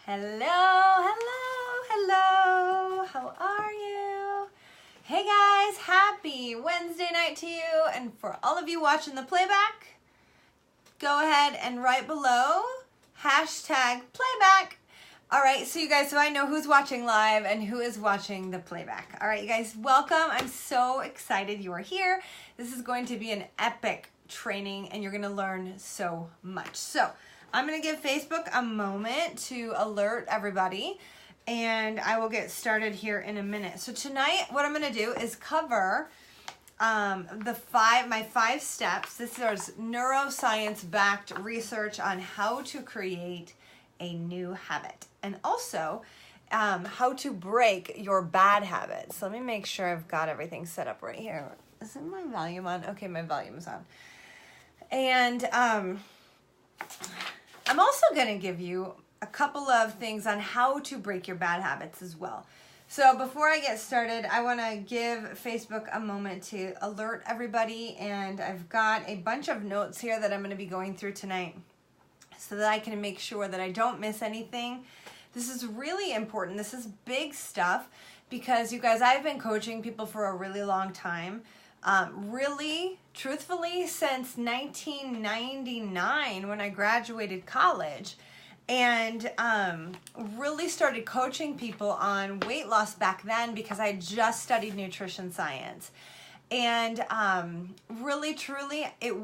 Hello, hello, hello. How are you? Hey guys, happy Wednesday night to you. And for all of you watching the playback, go ahead and write below #playback. All right, so you guys, so I know who's watching live and who is watching the playback. All right, you guys, welcome. I'm so excited you are here. This is going to be an epic training and you're gonna learn so much. So I'm gonna give Facebook a moment to alert everybody and I will get started here in a minute. So tonight, what I'm gonna do is cover my 5 steps. This is neuroscience-backed research on how to create a new habit and also how to break your bad habits. Let me make sure I've got everything set up right here. Isn't my volume on? Okay, my volume is on. And I'm also going to give you a couple of things on how to break your bad habits as well. So before I get started, I want to give Facebook a moment to alert everybody, and I've got a bunch of notes here that I'm going to be going through tonight so that I can make sure that I don't miss anything. This is really important. This is big stuff because you guys, I've been coaching people for a really long time. Really, truthfully, since 1999 when I graduated college, and really started coaching people on weight loss back then because I just studied nutrition science. And really, truly, it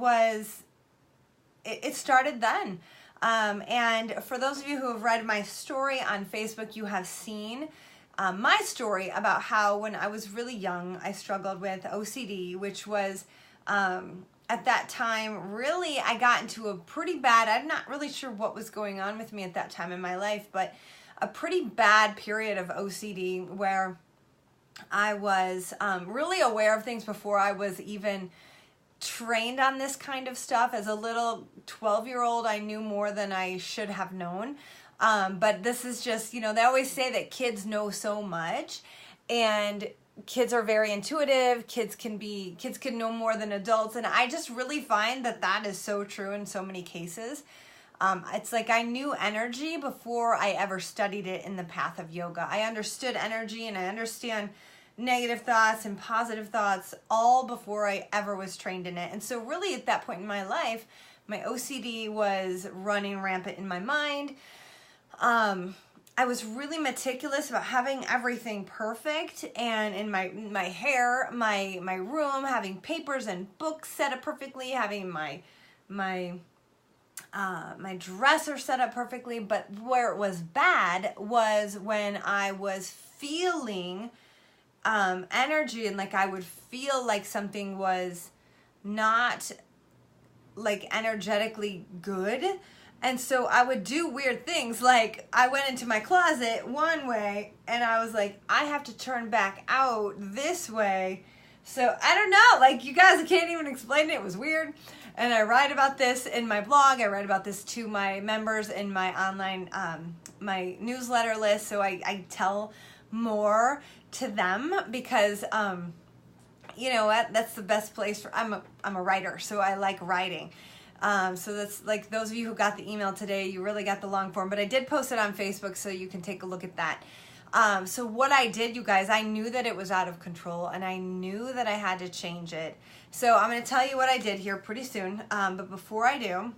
started then. And for those of you who have read my story on Facebook, you have seen my story about how when I was really young, I struggled with OCD, which was at that time, really, I got into a pretty bad, I'm not really sure what was going on with me at that time in my life, but a pretty bad period of OCD where I was really aware of things before I was even trained on this kind of stuff. As a little 12-year-old, I knew more than I should have known. But this is just, you know, they always say that kids know so much, and kids are very intuitive. Kids can know more than adults. And I just really find that that is so true in so many cases. It's like I knew energy before I ever studied it in the path of yoga. I understood energy and I understand negative thoughts and positive thoughts all before I ever was trained in it. And so really at that point in my life, my OCD was running rampant in my mind. I was really meticulous about having everything perfect, and in my hair, my room, having papers and books set up perfectly, having my dresser set up perfectly. But where it was bad was when I was feeling energy, and like I would feel like something was not like energetically good. And so I would do weird things, like I went into my closet one way and I was like, I have to turn back out this way. So I don't know, like you guys, I can't even explain it. It was weird. And I write about this in my blog. I write about this to my members in my online, my newsletter list. So I tell more to them because, you know what, that's the best place for, I'm a writer, so I like writing. So that's like those of you who got the email today, you really got the long form, but I did post it on Facebook so you can take a look at that. So what I did, you guys, I knew that it was out of control and I knew that I had to change it. So I'm going to tell you what I did here pretty soon. But before I do,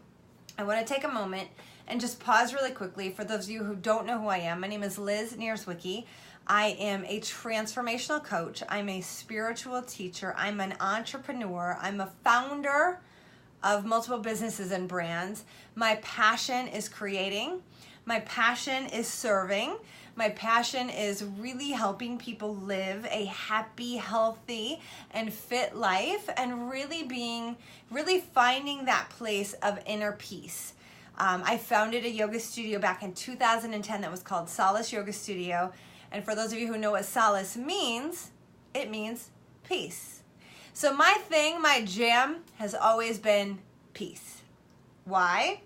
I want to take a moment and just pause really quickly. For those of you who don't know who I am, my name is Liz Nierzwicki. I am a transformational coach. I'm a spiritual teacher. I'm an entrepreneur. I'm a founder of multiple businesses and brands. My passion is creating. My passion is serving. My passion is really helping people live a happy, healthy, and fit life, and really finding that place of inner peace. I founded a yoga studio back in 2010 that was called Solace Yoga Studio. And for those of you who know what solace means, it means peace. So my jam has always been peace. Why?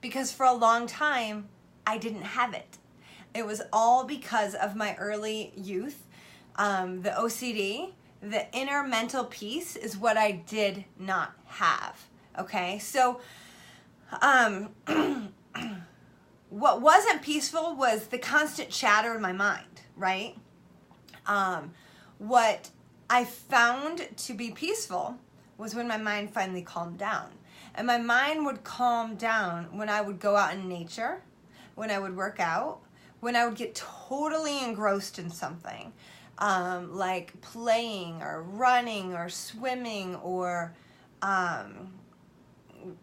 Because for a long time, I didn't have it. It was all because of my early youth. The OCD, the inner mental peace is what I did not have. Okay, so what wasn't peaceful was the constant chatter in my mind, right? What I found to be peaceful was when my mind finally calmed down. And my mind would calm down when I would go out in nature, when I would work out, when I would get totally engrossed in something, like playing or running or swimming or,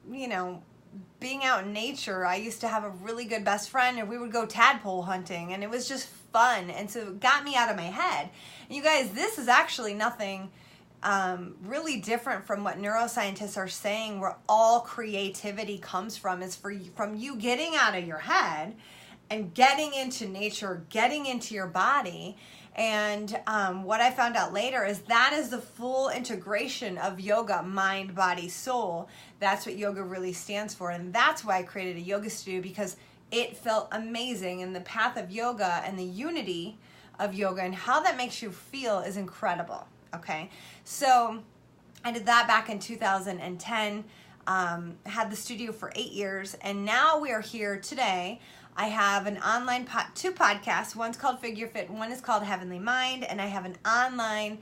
you know, being out in nature. I used to have a really good best friend, and we would go tadpole hunting, and it was just fun. And so it got me out of my head. And you guys, this is actually nothing really different from what neuroscientists are saying, where all creativity comes from, is from you getting out of your head and getting into nature, getting into your body. And what I found out later is that is the full integration of yoga, mind, body, soul. That's what yoga really stands for. And that's why I created a yoga studio, because it felt amazing. And the path of yoga and the unity of yoga and how that makes you feel is incredible. Okay, so I did that back in 2010, had the studio for 8 years, and now we are here today. I have an online two podcasts. One's called figureFIT, one is called Heavenly Mind, and I have an online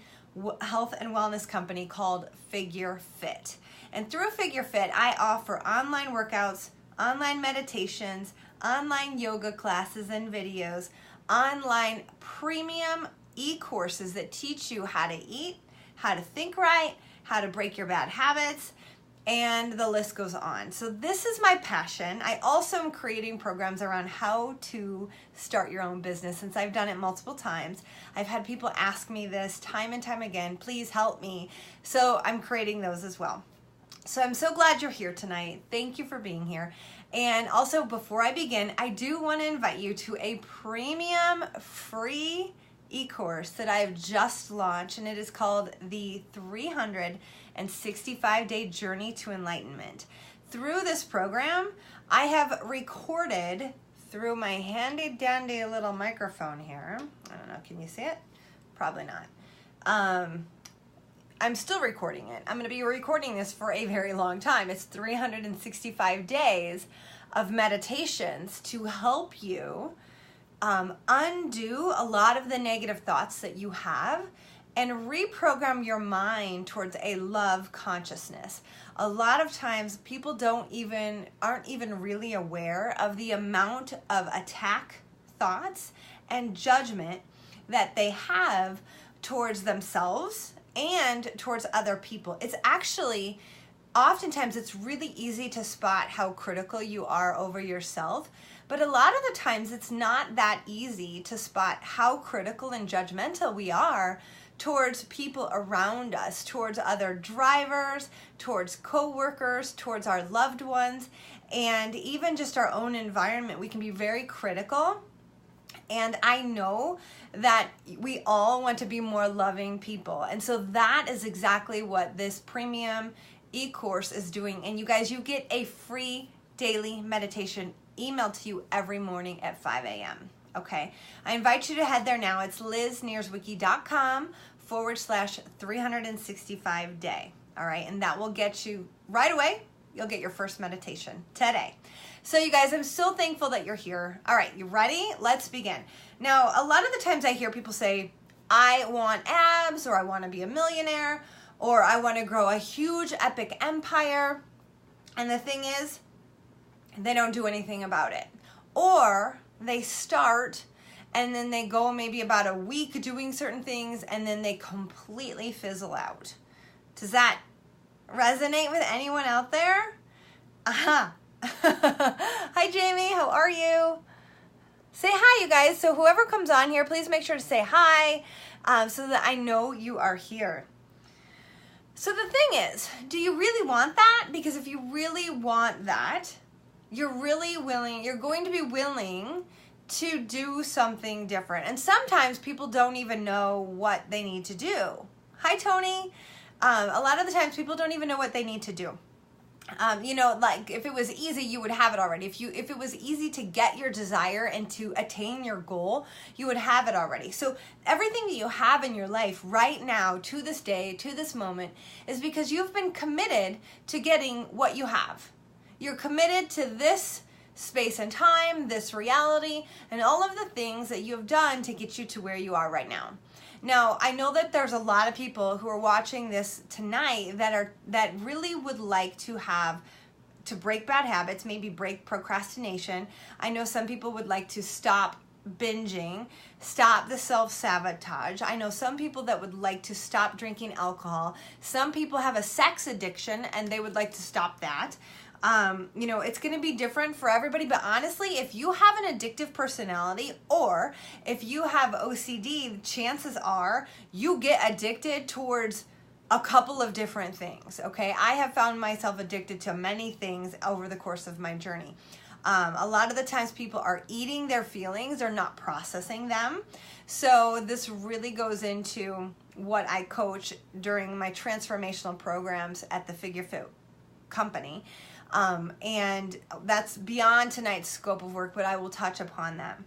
health and wellness company called figureFIT. And through figureFIT, I offer online workouts, online meditations, online yoga classes and videos, online premium e-courses that teach you how to eat, how to think right, how to break your bad habits, and the list goes on. So this is my passion. I also am creating programs around how to start your own business, since I've done it multiple times. I've had people ask me this time and time again, please help me. So I'm creating those as well. So I'm so glad you're here tonight. Thank you for being here. And also, before I begin, I do want to invite you to a premium free e-course that I have just launched, and it is called the 365-Day Journey to Enlightenment. Through this program, I have recorded through my handy dandy little microphone here. I don't know, can you see it? Probably not. I'm still recording it. I'm going to be recording this for a very long time. It's 365 days of meditations to help you undo a lot of the negative thoughts that you have and reprogram your mind towards a love consciousness. A lot of times people aren't even really aware of the amount of attack thoughts and judgment that they have towards themselves and towards other people. It's actually, oftentimes it's really easy to spot how critical you are over yourself. But a lot of the times it's not that easy to spot how critical and judgmental we are towards people around us, towards other drivers, towards co-workers, towards our loved ones, and even just our own environment. We can be very critical. And I know that we all want to be more loving people. And so that is exactly what this premium e-course is doing. And you guys, you get a free daily meditation emailed to you every morning at 5 a.m. Okay, I invite you to head there now. It's LizNierzwicki.com/365-day. All right, and that will get you right away. You'll get your first meditation today. So you guys, I'm so thankful that you're here. All right, you ready? Let's begin. Now, a lot of the times I hear people say, I want abs, or I want to be a millionaire, or I want to grow a huge epic empire. And the thing is, they don't do anything about it. Or they start and then they go maybe about a week doing certain things and then they completely fizzle out. Does that resonate with anyone out there? Hi Jamie, how are you? Say hi, you guys. So whoever comes on here, please make sure to say hi so that I know you are here. So the thing is, do you really want that? Because if you really want that, you're going to be willing to do something different. And sometimes people don't even know what they need to do. Hi, Tony. A lot of the times people don't even know what they need to do. You know, like if it was easy, you would have it already. If it was easy to get your desire and to attain your goal, you would have it already. So everything that you have in your life right now, to this day, to this moment, is because you've been committed to getting what you have. You're committed to this space and time, this reality, and all of the things that you have done to get you to where you are right now. Now, I know that there's a lot of people who are watching this tonight that really would like to break bad habits, maybe break procrastination. I know some people would like to stop binging, stop the self-sabotage. I know some people that would like to stop drinking alcohol. Some people have a sex addiction and they would like to stop that. It's going to be different for everybody, but honestly, if you have an addictive personality or if you have OCD, chances are you get addicted towards a couple of different things, okay? I have found myself addicted to many things over the course of my journey. A lot of the times people are eating their feelings, they're not processing them. So this really goes into what I coach during my transformational programs at the figureFIT company. And that's beyond tonight's scope of work, but I will touch upon that.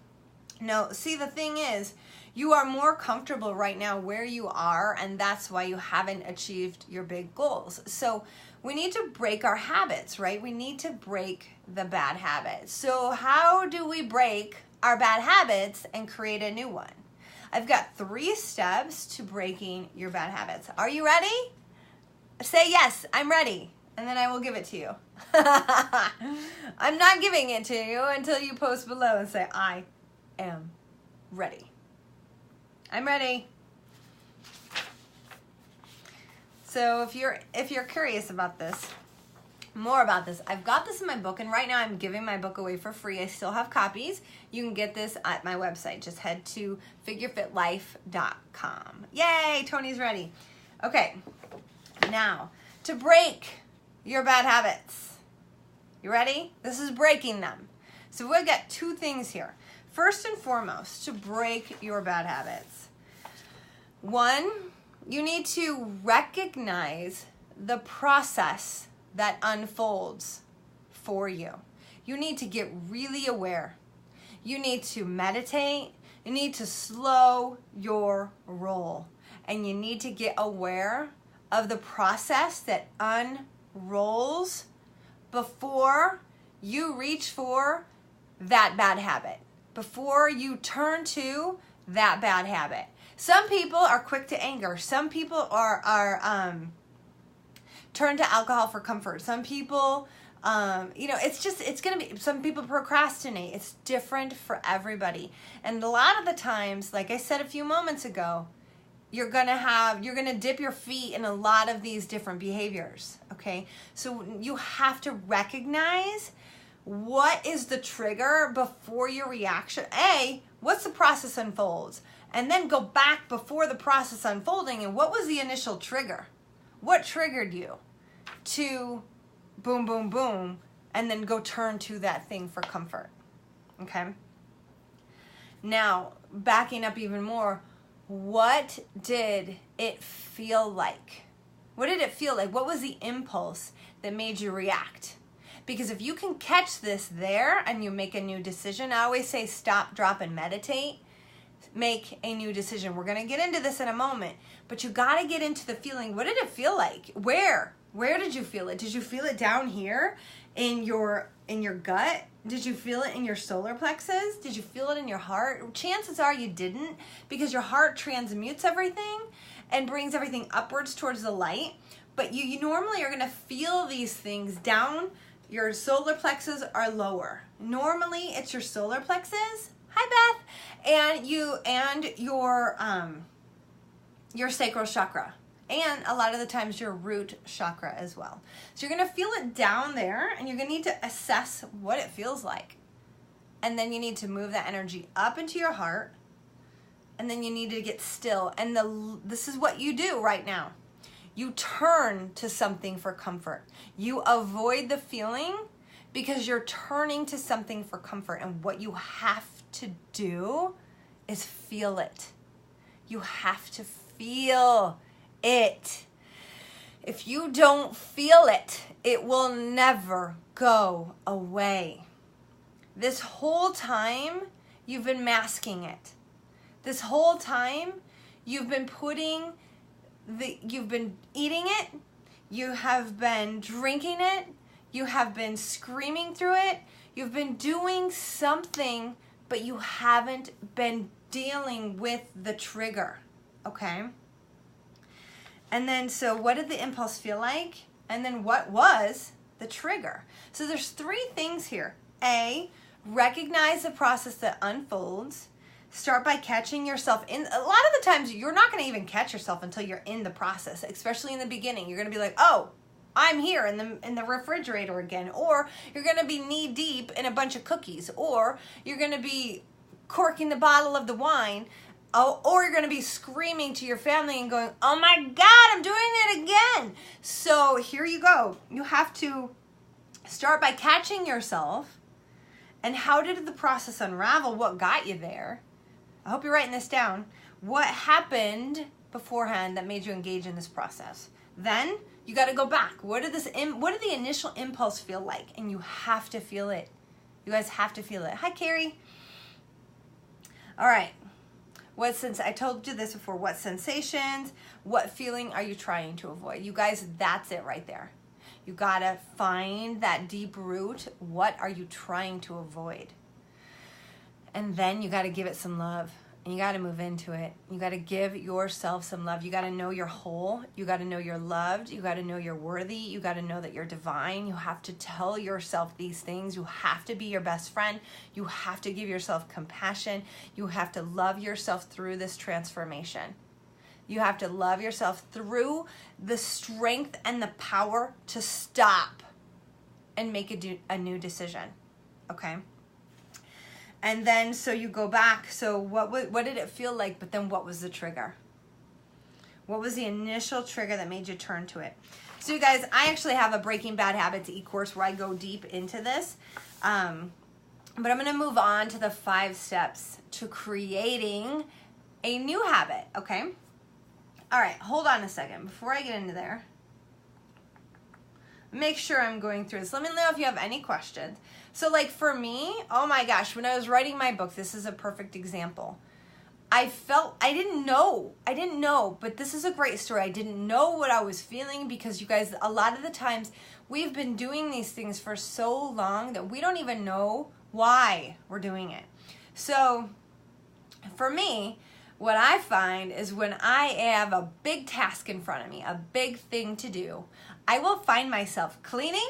Now, see, the thing is, you are more comfortable right now where you are, and that's why you haven't achieved your big goals. So we need to break our habits, right? We need to break the bad habits. So how do we break our bad habits and create a new one? I've got 3 steps to breaking your bad habits. Are you ready? Say yes, I'm ready. And then I will give it to you. I'm not giving it to you until you post below and say, I am ready. I'm ready. So if you're curious about this, more about this, I've got this in my book, and right now I'm giving my book away for free. I still have copies. You can get this at my website. Just head to figurefitlife.com. Yay, Tony's ready. Okay, now to break your bad habits. You ready? This is breaking them. So we've got 2 things here. First and foremost, to break your bad habits. 1, you need to recognize the process that unfolds for you. You need to get really aware. You need to meditate. You need to slow your roll. And you need to get aware of the process that unrolls before you reach for that bad habit, before you turn to that bad habit. Some people are quick to anger. Some people are turn to alcohol for comfort. Some people, it's going to be, some people procrastinate. It's different for everybody. And a lot of the times, like I said a few moments ago, you're going to dip your feet in a lot of these different behaviors, okay? So you have to recognize what is the trigger before your reaction. What's the process unfolds? And then go back before the process unfolding, and what was the initial trigger? What triggered you to boom, boom, boom, and then go turn to that thing for comfort, okay? Now, backing up even more, what did it feel like? What did it feel like? What was the impulse that made you react? Because if you can catch this there and you make a new decision, I always say stop, drop, and meditate. Make a new decision. We're going to get into this in a moment, but you got to get into the feeling. What did it feel like? Where did you feel it? Did you feel it down here in your gut? Did you feel it in your solar plexus? Did you feel it in your heart? Chances are you didn't, because your heart transmutes everything and brings everything upwards towards the light. But you normally are going to feel these things down. Your solar plexus are lower. Normally it's your solar plexus. Hi, Beth. And your sacral chakra. And a lot of the times your root chakra as well. So you're going to feel it down there, and you're going to need to assess what it feels like. And then you need to move that energy up into your heart, and then you need to get still. And this is what you do right now. You turn to something for comfort. You avoid the feeling because you're turning to something for comfort. And what you have to do is feel it. You have to feel it. If you don't feel it, it will never go away. This whole time, you've been masking it. This whole time, you've been eating it, you have been drinking it, you have been screaming through it, You've been doing something, but you haven't been dealing with the trigger, okay? And then, so what did the impulse feel like? And then what was the trigger? So there's 3 things here. A, recognize the process that unfolds. Start by catching yourself in. A lot of the times you're not going to even catch yourself until you're in the process, especially in the beginning. You're going to be like, oh, I'm here in the refrigerator again. Or you're going to be knee deep in a bunch of cookies. Or you're going to be corking the bottle of the wine. Oh, or you're going to be screaming to your family and going, oh my God, I'm doing it again. So here you go. You have to start by catching yourself. And how did the process unravel? What got you there? I hope you're writing this down. What happened beforehand that made you engage in this process? Then you got to go back. What did the initial impulse feel like? And you have to feel it. You guys have to feel it. Hi, Carrie. All right. I told you this before. What sensations, what feeling are you trying to avoid? You guys, that's it right there. You got to find that deep root. What are you trying to avoid? And then you got to give it some love. And you got to move into it. You got to give yourself some love. You got to know you're whole. You got to know you're loved. You got to know you're worthy. You got to know that you're divine. You have to tell yourself these things. You have to be your best friend. You have to give yourself compassion. You have to love yourself through this transformation. You have to love yourself through the strength and the power to stop and make a new decision. Okay? And then, so you go back. So what did it feel like? But then what was the trigger? What was the initial trigger that made you turn to it? So you guys, I actually have a Breaking Bad Habits e-course where I go deep into this. But I'm going to move on to the 5 steps to creating a new habit. Okay? All right, hold on a second. Before I get into there, make sure I'm going through this. Let me know if you have any questions. So like for me, oh my gosh, when I was writing my book, this is a perfect example. I didn't know, but this is a great story. I didn't know what I was feeling because you guys, a lot of the times we've been doing these things for so long that we don't even know why we're doing it. So for me, what I find is when I have a big task in front of me, a big thing to do, I will find myself cleaning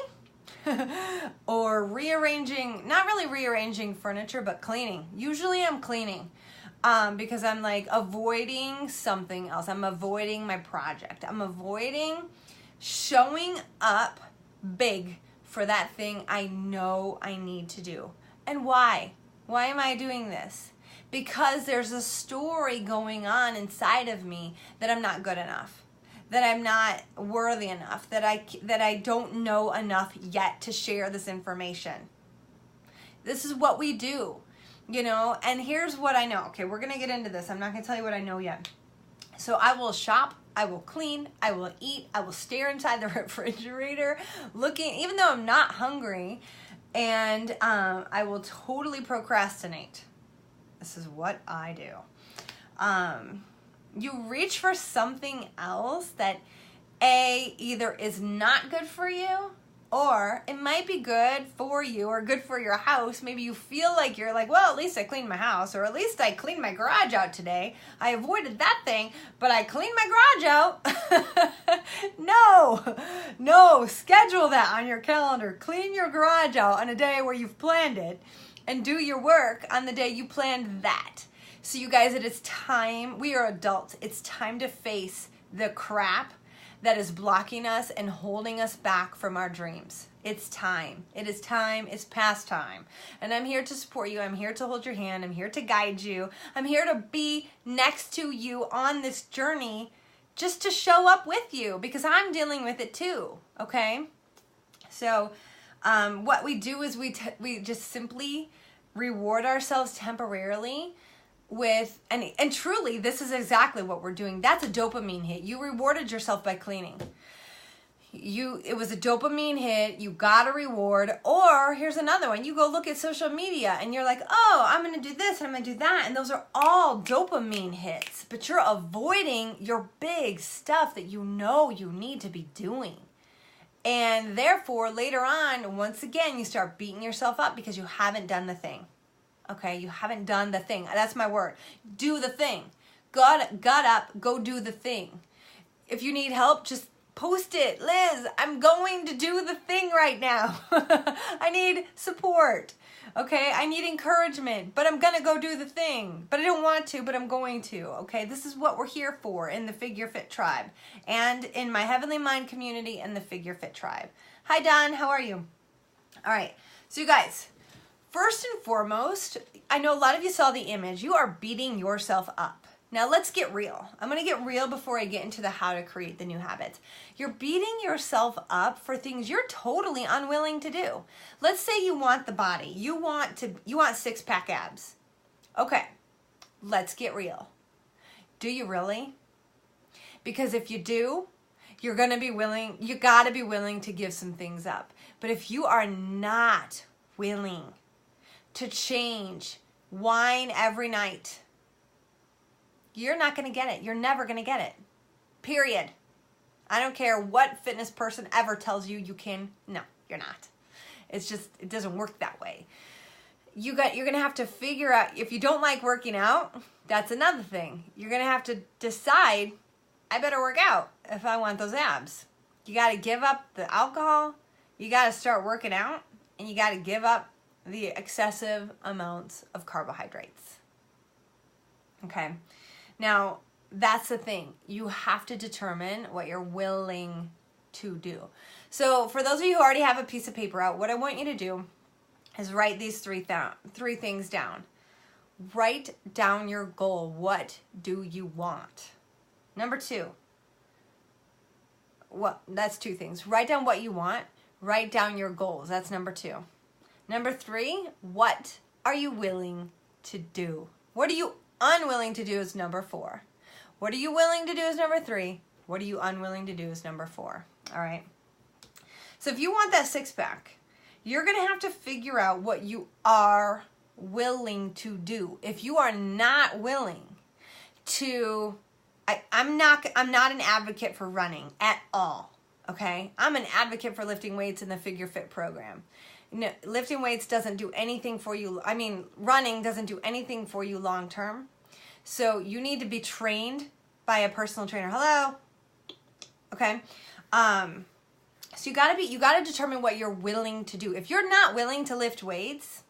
or rearranging, not really rearranging furniture, but cleaning. Usually I'm cleaning because I'm like avoiding something else. I'm avoiding my project. I'm avoiding showing up big for that thing I know I need to do. And why? Why am I doing this? Because there's a story going on inside of me that I'm not good enough, that I'm not worthy enough, that I don't know enough yet to share this information. This is what we do, you know, and here's what I know. Okay, we're going to get into this. I'm not going to tell you what I know yet. So I will shop, I will clean, I will eat, I will stare inside the refrigerator looking, even though I'm not hungry, and I will totally procrastinate. This is what I do. You reach for something else that either is not good for you, or it might be good for you or good for your house. Maybe you feel like you're like, well, at least I cleaned my house, or at least I cleaned my garage out today. I avoided that thing, but I cleaned my garage out. No, schedule that on your calendar. Clean your garage out on a day where you've planned it. And do your work on the day you planned that. So you guys, it is time. We are adults. It's time to face the crap that is blocking us and holding us back from our dreams. It's time. It is time. It's past time. And I'm here to support you. I'm here to hold your hand. I'm here to guide you. I'm here to be next to you on this journey, just to show up with you, because I'm dealing with it too. Okay? So what we do is we just simply reward ourselves temporarily with, and truly, this is exactly what we're doing. That's a dopamine hit. You rewarded yourself by cleaning. It was a dopamine hit. You got a reward. Or here's another one. You go look at social media and you're like, oh, I'm going to do this and I'm going to do that. And those are all dopamine hits, but you're avoiding your big stuff that you know you need to be doing. And therefore, later on, once again, you start beating yourself up because you haven't done the thing. Okay, you haven't done the thing. That's my word. Do the thing. Got up, go do the thing. If you need help, just post it. Liz, I'm going to do the thing right now. I need support. Okay, I need encouragement, but I'm going to go do the thing. But I don't want to, but I'm going to. Okay, this is what we're here for in the figureFIT tribe and in my Heavenly Mind community and the figureFIT tribe. Hi, Don. How are you? All right, so you guys, first and foremost, I know a lot of you saw the image. You are beating yourself up. Now let's get real. I'm going to get real before I get into the how to create the new habits. You're beating yourself up for things you're totally unwilling to do. Let's say you want the body. You want six-pack abs. Okay, let's get real. Do you really? Because if you do, you're going to be willing, you got to be willing to give some things up. But if you are not willing to change, whine every night, you're not going to get it. You're never going to get it. Period. I don't care what fitness person ever tells you you can. No, you're not. It's just, it doesn't work that way. You're going to have to figure out, if you don't like working out, that's another thing. You're going to have to decide, I better work out if I want those abs. You got to give up the alcohol. You got to start working out, and you got to give up the excessive amounts of carbohydrates. Okay. Now, that's the thing. You have to determine what you're willing to do. So for those of you who already have a piece of paper out, what I want you to do is write these three things down. Write down your goal. What do you want? Number 2. That's 2 things. Write down what you want. Write down your goals. That's number 2. Number 3, what are you willing to do? What are you unwilling to do is number 4. What are you willing to do is number 3. What are you unwilling to do is number 4. All right. So if you want that 6-pack, you're going to have to figure out what you are willing to do. If you are not willing to, I'm not an advocate for running at all. Okay. I'm an advocate for lifting weights in the figureFIT program. No, lifting weights doesn't do anything for you. I mean, running doesn't do anything for you long term. So you need to be trained by a personal trainer. Hello. Okay. So you gotta determine what you're willing to do. If you're not willing to lift weights,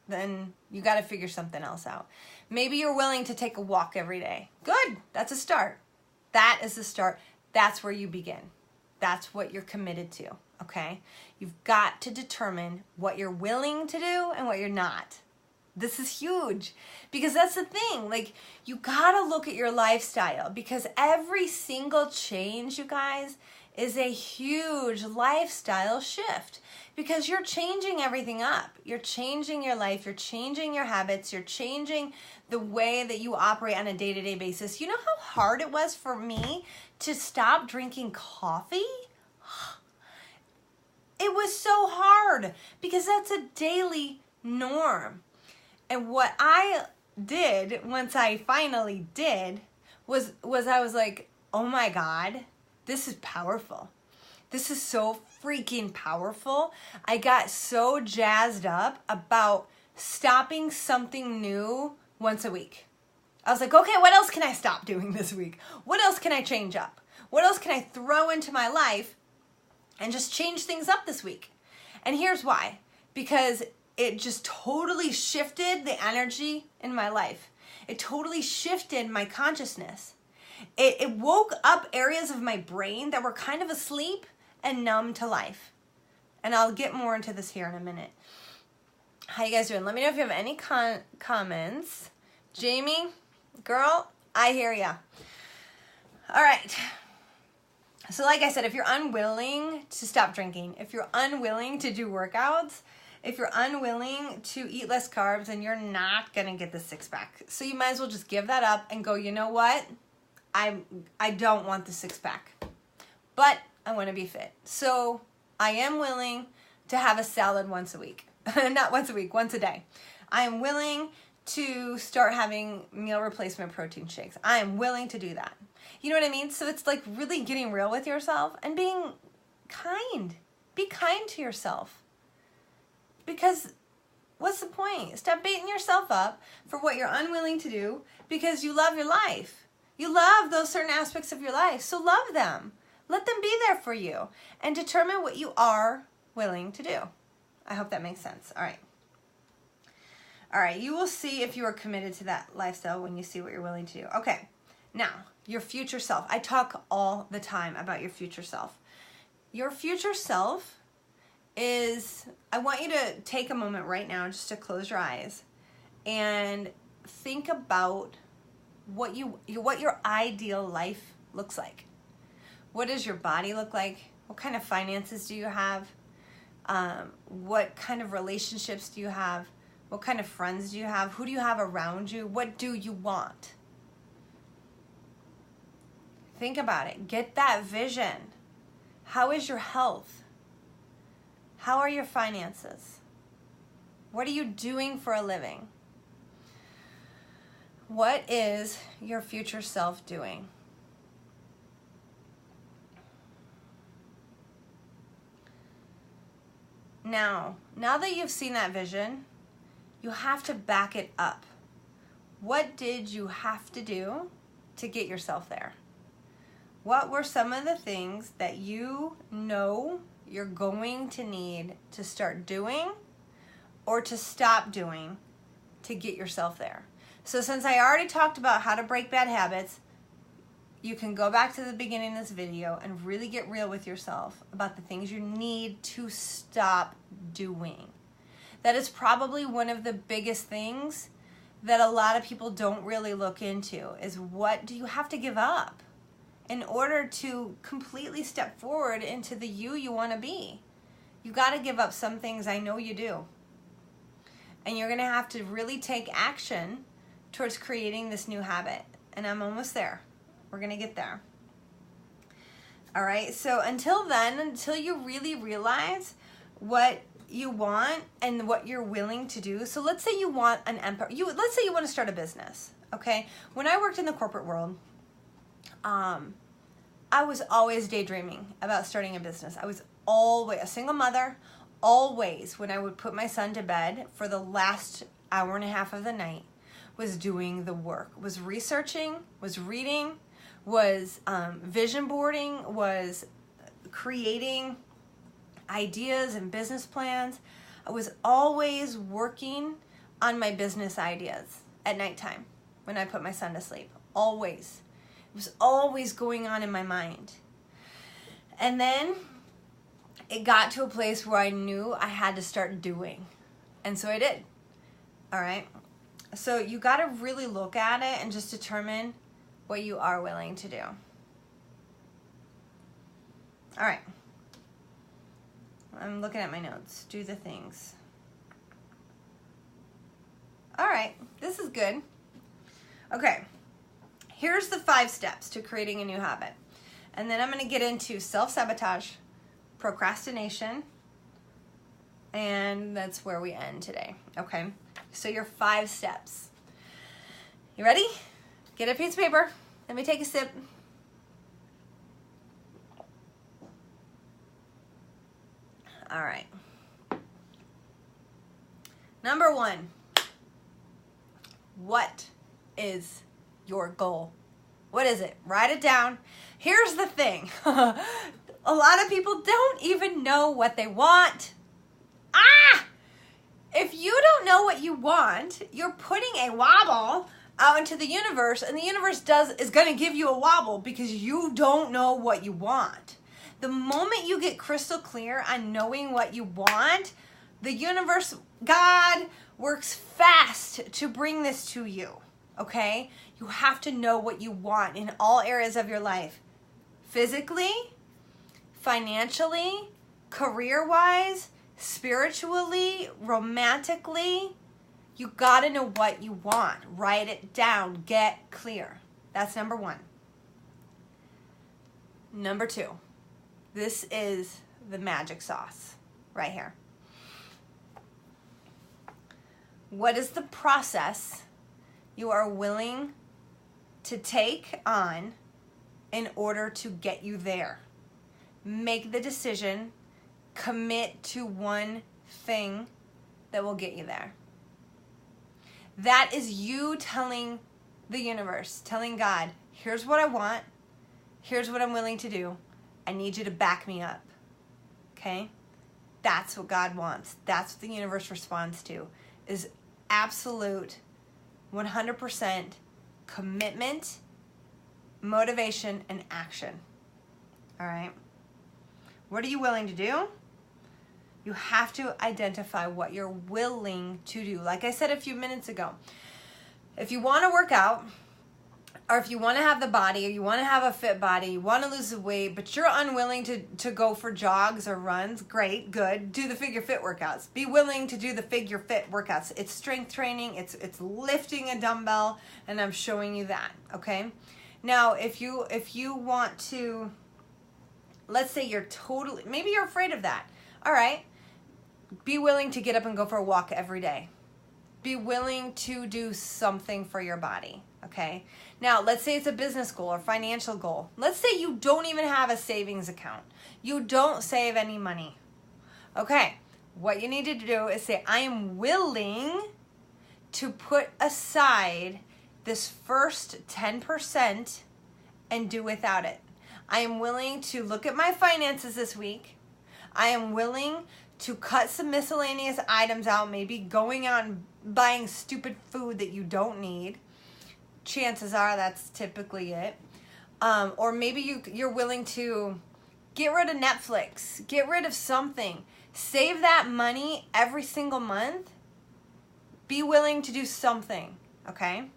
then you gotta figure something else out. Maybe you're willing to take a walk every day. Good. That's a start. That is the start. That's where you begin. That's what you're committed to. Okay. You've got to determine what you're willing to do and what you're not. This is huge because that's the thing. Like, you got to look at your lifestyle because every single change, you guys, is a huge lifestyle shift because you're changing everything up. You're changing your life. You're changing your habits. You're changing the way that you operate on a day-to-day basis. You know how hard it was for me to stop drinking coffee? It was so hard because that's a daily norm. And what I did once I finally did was I was like, oh my God, this is powerful. This is so freaking powerful. I got so jazzed up about stopping something new once a week. I was like, okay, what else can I stop doing this week? What else can I change up? What else can I throw into my life and just change things up this week? And here's why. Because it just totally shifted the energy in my life. It totally shifted my consciousness. It woke up areas of my brain that were kind of asleep and numb to life. And I'll get more into this here in a minute. How you guys doing? Let me know if you have any comments. Jamie, girl, I hear ya. All right. So like I said, if you're unwilling to stop drinking, if you're unwilling to do workouts, if you're unwilling to eat less carbs, then you're not going to get the 6-pack. So you might as well just give that up and go, you know what? I don't want the 6-pack, but I want to be fit. So I am willing to have a salad once a week. Not once a week, once a day. I am willing to start having meal replacement protein shakes. I am willing to do that. You know what I mean? So it's like really getting real with yourself and being kind. Be kind to yourself. Because what's the point? Stop beating yourself up for what you're unwilling to do because you love your life. You love those certain aspects of your life, so love them. Let them be there for you and determine what you are willing to do. I hope that makes sense. All right. All right, you will see if you are committed to that lifestyle when you see what you're willing to do. Okay, now, your future self. I talk all the time about your future self. Your future self is, I want you to take a moment right now just to close your eyes and think about what your ideal life looks like. What does your body look like? What kind of finances do you have? What kind of relationships do you have? What kind of friends do you have? Who do you have around you? What do you want? Think about it. Get that vision. How is your health? How are your finances? What are you doing for a living? What is your future self doing? Now that you've seen that vision, you have to back it up. What did you have to do to get yourself there? What were some of the things that you know you're going to need to start doing or to stop doing to get yourself there? So since I already talked about how to break bad habits, you can go back to the beginning of this video and really get real with yourself about the things you need to stop doing. That is probably one of the biggest things that a lot of people don't really look into, is what do you have to give up in order to completely step forward into the you want to be? You got to give up some things. I know you do. And you're going to have to really take action towards creating this new habit. And I'm almost there. We're going to get there. All right. So until then, until you really realize what you want and what you're willing to do. So let's say you want an empire. Let's say you want to start a business. Okay. When I worked in the corporate world, I was always daydreaming about starting a business. I was always a single mother. Always, when I would put my son to bed for the last hour and a half of the night, was doing the work, was researching, was reading, was vision boarding, was creating ideas and business plans. I was always working on my business ideas at nighttime when I put my son to sleep. Always. It was always going on in my mind. And then it got to a place where I knew I had to start doing. And so I did. All right. So you got to really look at it and just determine what you are willing to do. All right. I'm looking at my notes. Do the things. All right. This is good. Okay. Here's the 5 steps to creating a new habit. And then I'm going to get into self-sabotage, procrastination, and that's where we end today. Okay. So your 5 steps. You ready? Get a piece of paper. Let me take a sip. All right. Number 1. What is your goal? What is it? Write it down. Here's the thing. A lot of people don't even know what they want. If you don't know what you want, you're putting a wobble out into the universe, and the universe is going to give you a wobble because you don't know what you want. The moment you get crystal clear on knowing what you want, the universe, God, works fast to bring this to you, okay? You have to know what you want in all areas of your life. Physically, financially, career-wise, spiritually, romantically. You gotta know what you want. Write it down. Get clear. That's number 1. Number 2. This is the magic sauce right here. What is the process you are willing to take on in order to get you there. Make the decision, commit to one thing that will get you there. That is you telling the universe, telling God, here's what I want, here's what I'm willing to do. I need you to back me up. Okay? That's what God wants. That's what the universe responds to, is absolute 100% commitment, motivation, and action. All right? What are you willing to do? You have to identify what you're willing to do. Like I said a few minutes ago, if you want to work out, or if you want to have the body, or you want to have a fit body, you want to lose the weight, but you're unwilling to go for jogs or runs, great, good. Do the figureFIT workouts. Be willing to do the figureFIT workouts. It's strength training, it's lifting a dumbbell, and I'm showing you that, okay? Now, if you want to, let's say you're totally, maybe you're afraid of that. All right, be willing to get up and go for a walk every day. Be willing to do something for your body, okay? Now, let's say it's a business goal or financial goal. Let's say you don't even have a savings account. You don't save any money. Okay, what you need to do is say, I am willing to put aside this first 10% and do without it. I am willing to look at my finances this week. I am willing to cut some miscellaneous items out, maybe going out and buying stupid food that you don't need. Chances are that's typically it. Or maybe you're willing to get rid of Netflix, get rid of something. Save that money every single month. Be willing to do something, okay?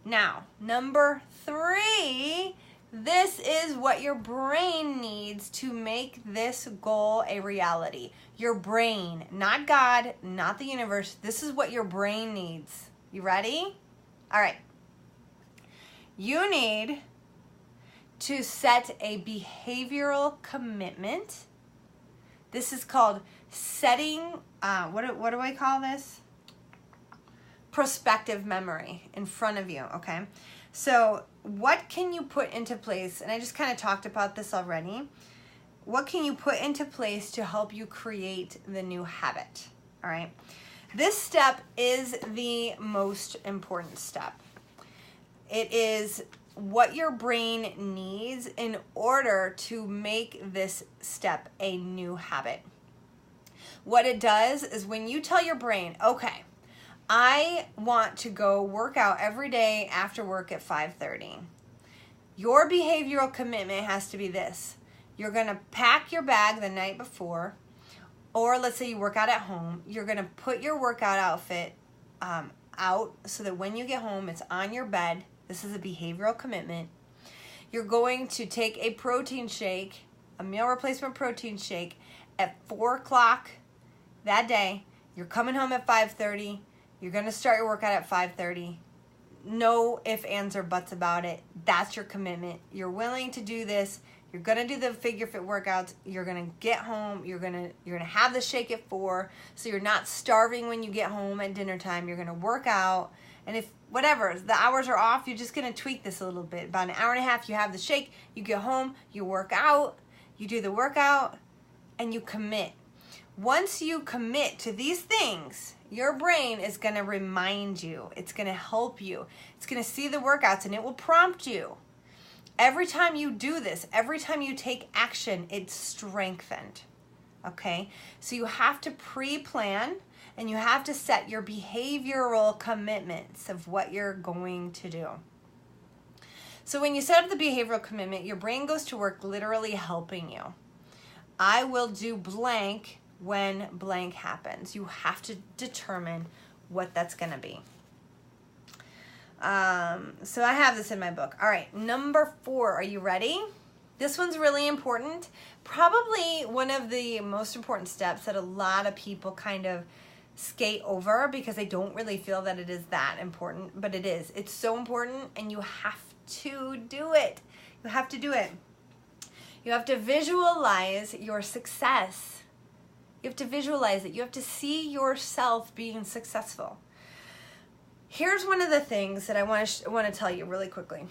Now, number 3, this is what your brain needs to make this goal a reality. Your brain, not God, not the universe. This is what your brain needs. You ready? All right. You need to set a behavioral commitment. This is called setting, what do I call this? Prospective memory in front of you, okay? So what can you put into place? And I just kind of talked about this already. What can you put into place to help you create the new habit? All right. This step is the most important step. It is what your brain needs in order to make this step a new habit. What it does is when you tell your brain, okay, I want to go work out every day after work at 5:30. Your behavioral commitment has to be this. You're going to pack your bag the night before, or let's say you work out at home. You're going to put your workout outfit out so that when you get home, it's on your bed. This is a behavioral commitment. You're going to take a protein shake, a meal replacement protein shake at 4 o'clock that day. You're coming home at 5:30. You're going to start your workout at 5:30. No ifs, ands, or buts about it. That's your commitment. You're willing to do this. You're going to do the figureFIT workouts. You're going to get home. You're going to have the shake at 4, so you're not starving when you get home at dinner time. You're going to work out. And if whatever, the hours are off, you're just going to tweak this a little bit. About an hour and a half, you have the shake. You get home. You work out. You do the workout. And you commit. Once you commit to these things, your brain is going to remind you. It's going to help you. It's going to see the workouts, and it will prompt you. Every time you do this, every time you take action, it's strengthened. Okay? So you have to pre-plan, and you have to set your behavioral commitments of what you're going to do. So when you set up the behavioral commitment, your brain goes to work literally helping you. I will do blank when blank happens. You have to determine what that's going to be. So I have this in my book. All right, number 4. Are you ready? This one's really important. Probably one of the most important steps that a lot of people kind of skate over because they don't really feel that it is that important, but it is. It's so important, and you have to do it. You have to do it. You have to visualize your success. You have to visualize it. You have to see yourself being successful. Here's one of the things that I want to tell you really quickly.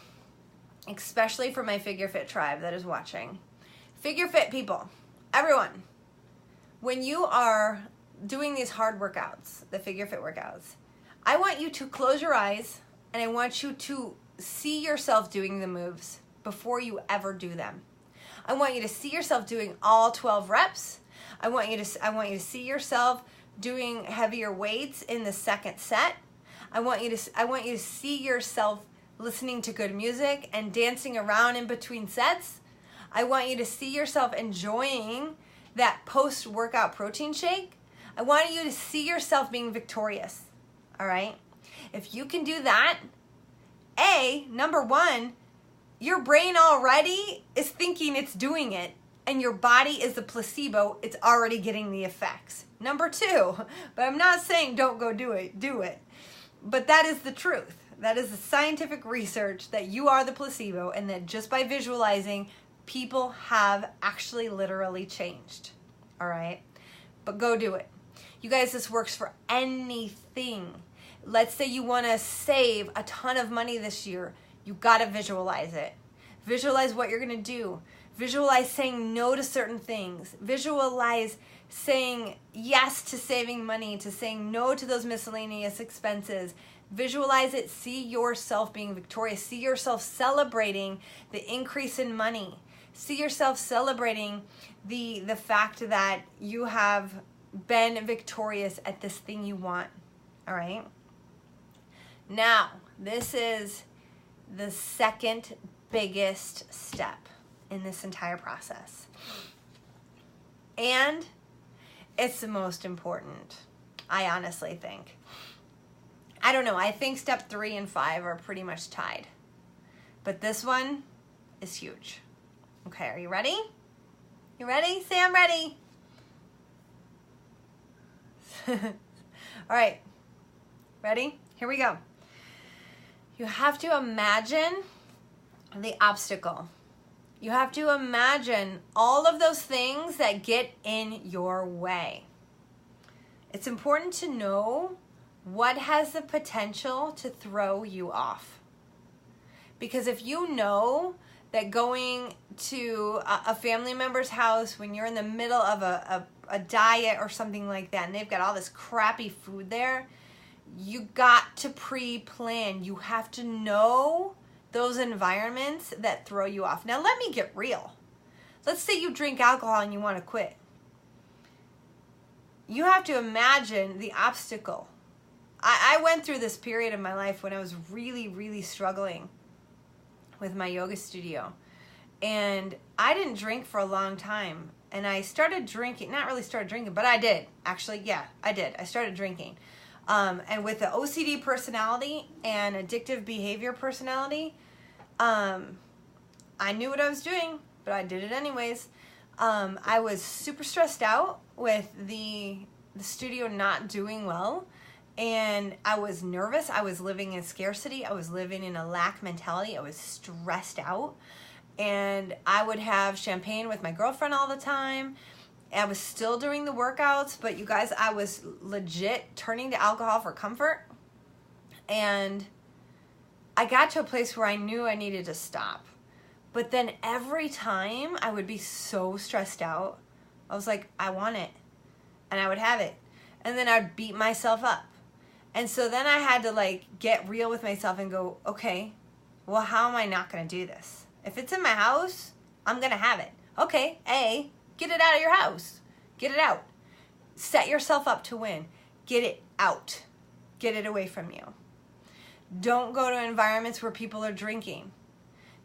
especially for my figureFIT tribe that is watching. figureFIT people, everyone, when you are doing these hard workouts, the figureFIT workouts, I want you to close your eyes and I want you to see yourself doing the moves before you ever do them. I want you to see yourself doing all 12 reps. I want you to see yourself doing heavier weights in the second set. I want you to see yourself listening to good music and dancing around in between sets. I want you to see yourself enjoying that post-workout protein shake. I want you to see yourself being victorious, all right? If you can do that, number one, your brain already is thinking it's doing it, and your body is the placebo. It's already getting the effects. Number two, but I'm not saying don't go do it. But that is the truth. That is the scientific research that you are the placebo, and that just by visualizing, people have actually literally changed. All right? But go do it. You guys, this works for anything. Let's say you want to save a ton of money this year. You got to visualize it. Visualize what you're going to do. Visualize saying no to certain things. Visualize saying yes to saving money, to saying no to those miscellaneous expenses. Visualize it. See yourself being victorious. See yourself celebrating the increase in money. See yourself celebrating the fact that you have been victorious at this thing you want. All right? Now, this is the second biggest step in this entire process. And it's the most important, I honestly think. I don't know, I think step 3 and 5 are pretty much tied. But this one is huge. Okay, are you ready? You ready? Say I'm ready. All right, ready? Here we go. You have to imagine the obstacle. You have to imagine all of those things that get in your way. It's important to know what has the potential to throw you off. Because if you know that going to a family member's house when you're in the middle of a diet or something like that, and they've got all this crappy food there, you got to pre-plan. You have to know those environments that throw you off. Now, let me get real. Let's say you drink alcohol and you want to quit. You have to imagine the obstacle. I went through this period of my life when I was really, really struggling with my yoga studio. And I didn't drink for a long time. And I started drinking, not really started drinking, but I did. Actually, yeah, I did. I started drinking. And with the OCD personality and addictive behavior personality, I knew what I was doing, but I did it anyways. I was super stressed out with the studio not doing well, and I was nervous. I was living in scarcity. I was living in a lack mentality. I was stressed out, and I would have champagne with my girlfriend all the time. I was still doing the workouts, but you guys, I was legit turning to alcohol for comfort. And I got to a place where I knew I needed to stop. But then every time I would be so stressed out, I was like, I want it. And I would have it. And then I'd beat myself up. And so then I had to like get real with myself and go, okay, well, how am I not going to do this? If it's in my house, I'm going to have it. Okay, get it out of your house. Get it out. Set yourself up to win. Get it out. Get it away from you. Don't go to environments where people are drinking.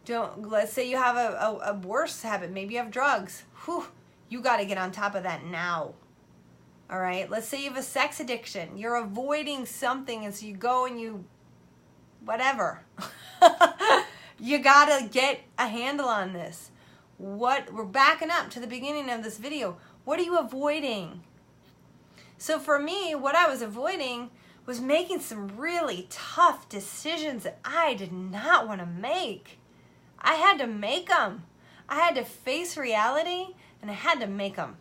Let's say you have a worse habit. Maybe you have drugs. Whew, you got to get on top of that now. All right? Let's say you have a sex addiction. You're avoiding something, and so you go and you, whatever. You got to get a handle on this. We're backing up to the beginning of this video. What are you avoiding? So for me, what I was avoiding was making some really tough decisions that I did not want to make. I had to make them. I had to face reality, and I had to make them.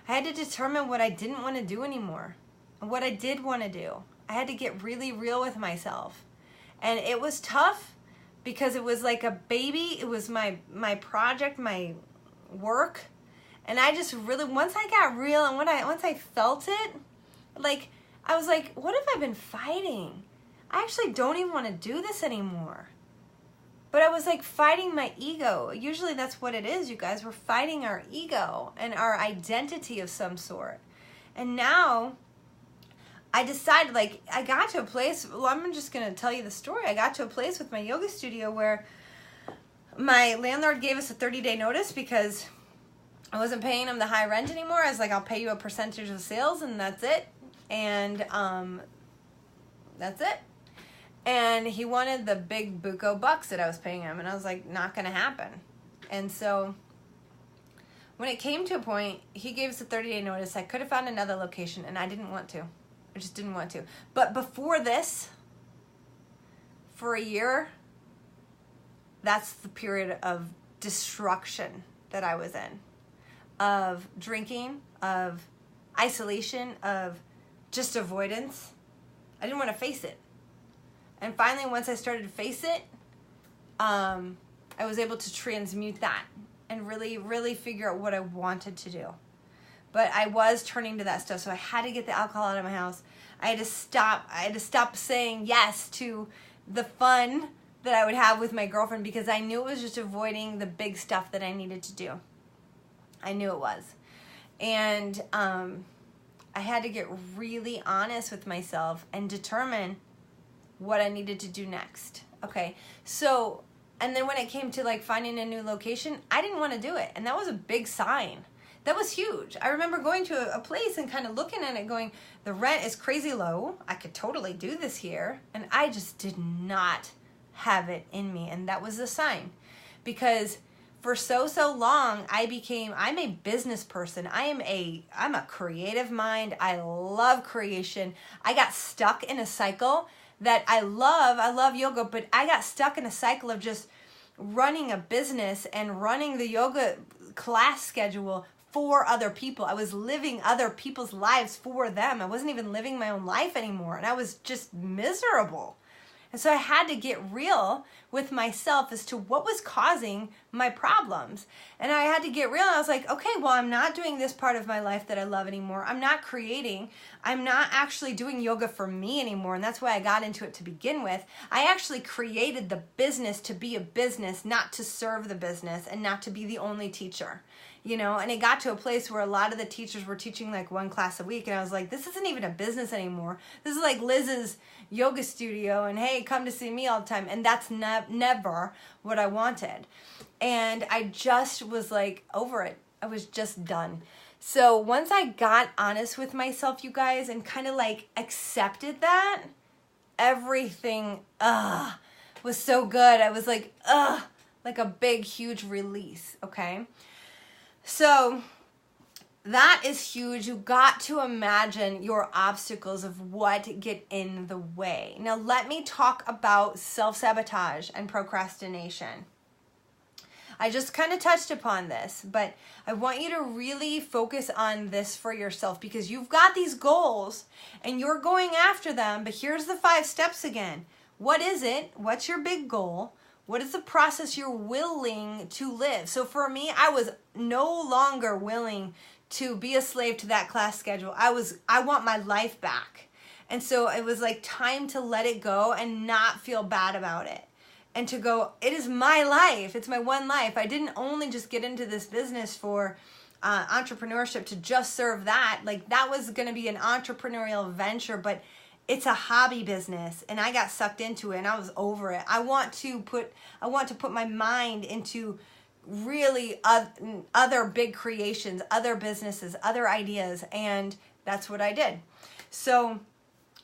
I had to determine what I didn't want to do anymore and what I did want to do. I had to get really real with myself. And it was tough because it was like a baby. It was my project, my work. And I just really, once I got real and once I felt it, like, I was like, what have I been fighting? I actually don't even want to do this anymore. But I was like fighting my ego. Usually that's what it is, you guys. We're fighting our ego and our identity of some sort. And now I decided, like, I got to a place, well, I'm just going to tell you the story. I got to a place with my yoga studio where my landlord gave us a 30-day notice because I wasn't paying him the high rent anymore. I was like, I'll pay you a percentage of sales and that's it. And that's it. And he wanted the big buco bucks that I was paying him. And I was like, not going to happen. And so when it came to a point, he gave us a 30-day notice. I could have found another location, and I didn't want to. I just didn't want to. But before this, for a year, that's the period of destruction that I was in. Of drinking, of isolation, of just avoidance. I didn't want to face it. And finally, once I started to face it, I was able to transmute that and really, really figure out what I wanted to do. But I was turning to that stuff, so I had to get the alcohol out of my house. I had to stop saying yes to the fun that I would have with my girlfriend because I knew it was just avoiding the big stuff that I needed to do. I knew it was. And I had to get really honest with myself and determine what I needed to do next. Okay, so, and then when it came to like finding a new location, I didn't want to do it. And that was a big sign. That was huge. I remember going to a place and kind of looking at it going, the rent is crazy low. I could totally do this here. And I just did not have it in me. And that was the sign. Because for so long, I'm a business person. I'm a creative mind. I love creation. I got stuck in a cycle that I love yoga, but I got stuck in a cycle of just running a business and running the yoga class schedule for other people. I was living other people's lives for them. I wasn't even living my own life anymore, and I was just miserable. And so I had to get real with myself as to what was causing my problems. And I had to get real. I was like, okay, well, I'm not doing this part of my life that I love anymore. I'm not creating. I'm not actually doing yoga for me anymore. And that's why I got into it to begin with. I actually created the business to be a business, not to serve the business and not to be the only teacher. You know, and it got to a place where a lot of the teachers were teaching like one class a week. And I was like, this isn't even a business anymore. This is like Liz's yoga studio. And hey, come to see me all the time. And that's never what I wanted. And I just was like over it. I was just done. So once I got honest with myself, you guys, and kind of like accepted that, everything was so good. I was like a big, huge release. Okay. So that is huge. You got to imagine your obstacles of what get in the way. Now let me talk about self-sabotage and procrastination. I just kind of touched upon this, but I want you to really focus on this for yourself because you've got these goals and you're going after them, but here's the 5 steps again. What is it? What's your big goal? What is the process you're willing to live? So for me, I was no longer willing to be a slave to that class schedule. I want my life back. And so it was like time to let it go and not feel bad about it. And to go, it is my life. It's my one life. I didn't only just get into this business for entrepreneurship to just serve that. Like that was going to be an entrepreneurial venture, but it's a hobby business, and I got sucked into it, and I was over it. I want to put my mind into really other big creations, other businesses, other ideas, and that's what I did. So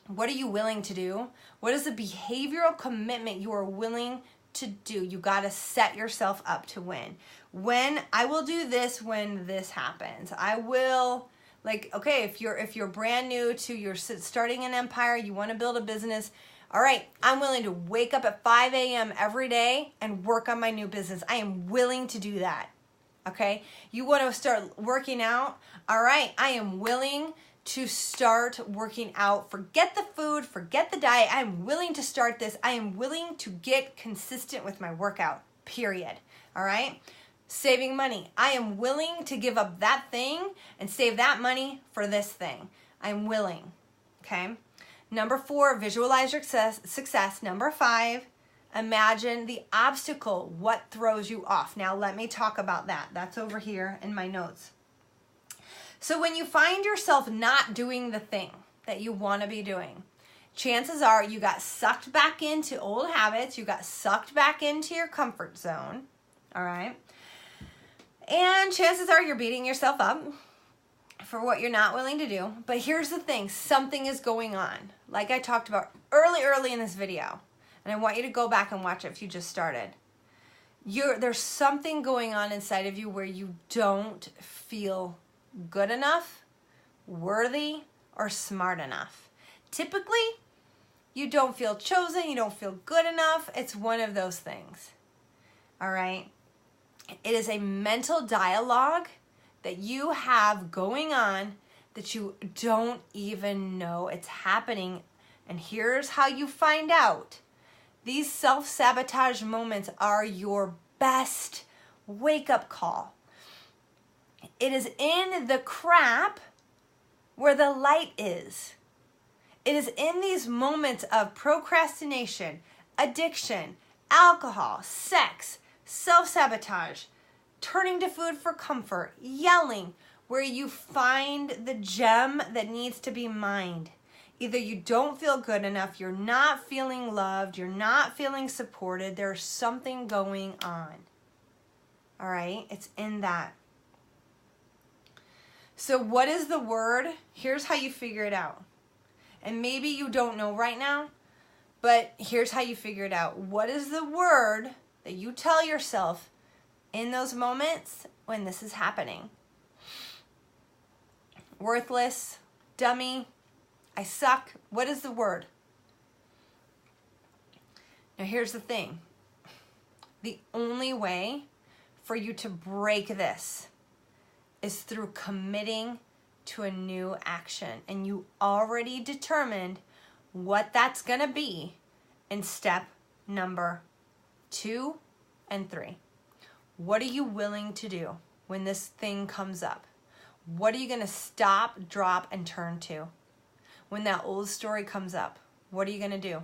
what are you willing to do? What is the behavioral commitment you are willing to do? You got to set yourself up to win. When I will do this when this happens. I will... Like, okay, if you're brand new to, you're starting an empire, you want to build a business, all right, I'm willing to wake up at 5 a.m. every day and work on my new business. I am willing to do that, okay? You want to start working out, all right, I am willing to start working out. Forget the food, forget the diet. I'm willing to start this. I am willing to get consistent with my workout, period. All right? Saving money. I am willing to give up that thing and save that money for this thing. I'm willing. Okay? Number 4, visualize your success. Number 5, imagine the obstacle, what throws you off. Now let me talk about that. That's over here in my notes. So when you find yourself not doing the thing that you want to be doing, chances are you got sucked back into old habits, you got sucked back into your comfort zone, all right? And chances are you're beating yourself up for what you're not willing to do. But here's the thing, something is going on. Like I talked about early in this video, and I want you to go back and watch it if you just started. There's something going on inside of you where you don't feel good enough, worthy, or smart enough. Typically, you don't feel chosen, you don't feel good enough. It's one of those things. All right? It is a mental dialogue that you have going on that you don't even know it's happening. And here's how you find out. These self-sabotage moments are your best wake-up call. It is in the crap where the light is. It is in these moments of procrastination, addiction, alcohol, sex, self-sabotage, turning to food for comfort, yelling, where you find the gem that needs to be mined. Either you don't feel good enough, you're not feeling loved, you're not feeling supported, there's something going on. All right? It's in that. So what is the word? Here's how you figure it out. And maybe you don't know right now, but here's how you figure it out. What is the word that you tell yourself in those moments when this is happening? Worthless, dummy, I suck. What is the word? Now here's the thing. The only way for you to break this is through committing to a new action. And you already determined what that's going to be in step number 2 and 3. What are you willing to do when this thing comes up? What are you going to stop, drop, and turn to? When that old story comes up, what are you going to do?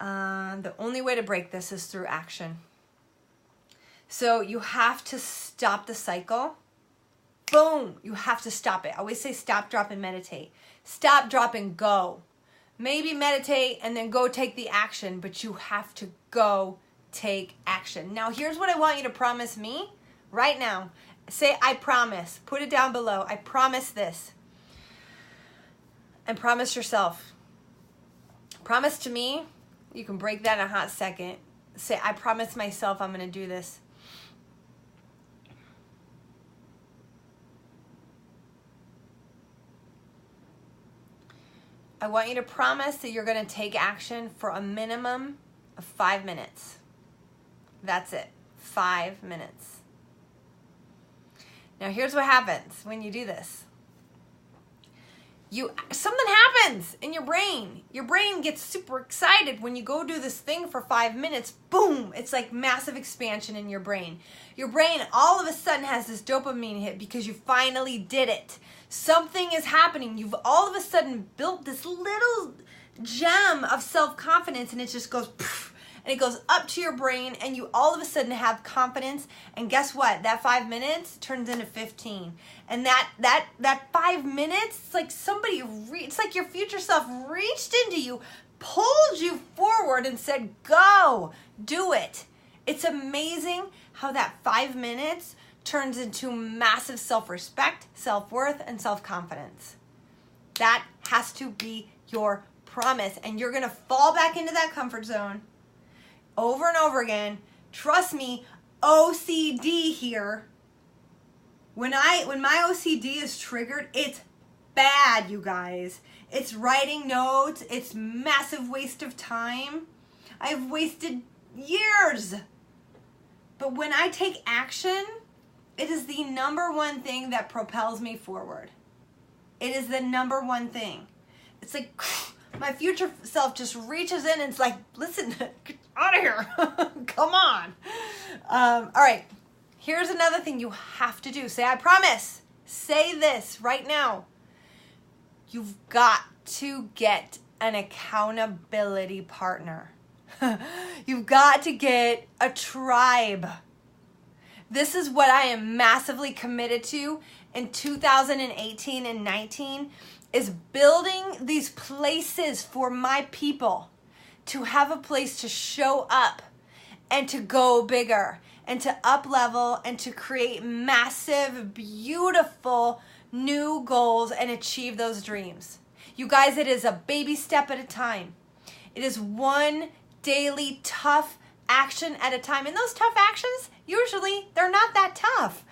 The only way to break this is through action. So you have to stop the cycle. Boom! You have to stop it. I always say stop, drop, and meditate. Stop, drop, and go. Maybe meditate and then go take the action, but you have to go take action. Now, here's what I want you to promise me right now. Say, I promise. Put it down below. I promise this. And promise yourself. Promise to me. You can break that in a hot second. Say, I promise myself I'm going to do this. I want you to promise that you're going to take action for a minimum of 5 minutes. That's it. 5 minutes. Now here's what happens when you do this. Something happens in your brain. Your brain gets super excited when you go do this thing for 5 minutes. Boom! It's like massive expansion in your brain. Your brain all of a sudden has this dopamine hit because you finally did it. Something is happening. You've all of a sudden built this little gem of self-confidence, and it just goes poof, and it goes up to your brain, and you all of a sudden have confidence. And guess what? That 5 minutes turns into 15. And that 5 minutes, it's like somebody, it's like your future self reached into you, pulled you forward and said, go, do it. It's amazing how that 5 minutes turns into massive self-respect, self-worth, and self-confidence. That has to be your promise. And you're going to fall back into that comfort zone over and over again. Trust me, OCD here. When my OCD is triggered, it's bad, you guys. It's writing notes. It's massive waste of time. I've wasted years. But when I take action, It is the number one thing that propels me forward. It is the number one thing. It's like my future self just reaches in and it's like, listen, get out of here. Come on. All right. Here's another thing you have to do. Say, I promise. Say this right now. You've got to get an accountability partner. You've got to get a tribe. This is what I am massively committed to in 2018 and 19 is building these places for my people to have a place to show up and to go bigger and to up level and to create massive, beautiful new goals and achieve those dreams. You guys, it is a baby step at a time. It is one daily tough action at a time. And those tough actions, usually they're not that tough.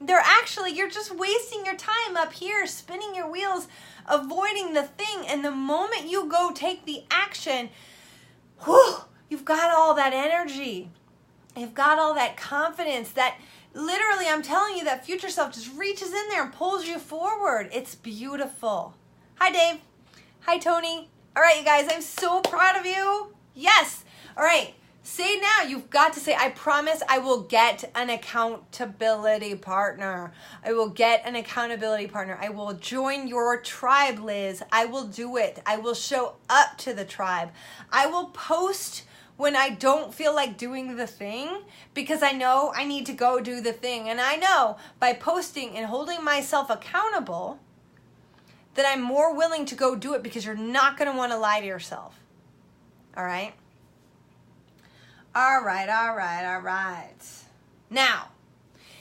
They're actually, you're just wasting your time up here, spinning your wheels, avoiding the thing. And the moment you go take the action, whew, you've got all that energy. You've got all that confidence that literally, I'm telling you, that future self just reaches in there and pulls you forward. It's beautiful. Hi, Dave. Hi, Tony. All right, you guys, I'm so proud of you. Yes. All right. Say now, you've got to say, I promise I will get an accountability partner. I will get an accountability partner. I will join your tribe, Liz. I will do it. I will show up to the tribe. I will post when I don't feel like doing the thing because I know I need to go do the thing. And I know by posting and holding myself accountable that I'm more willing to go do it because you're not going to want to lie to yourself. All right? All right. Now,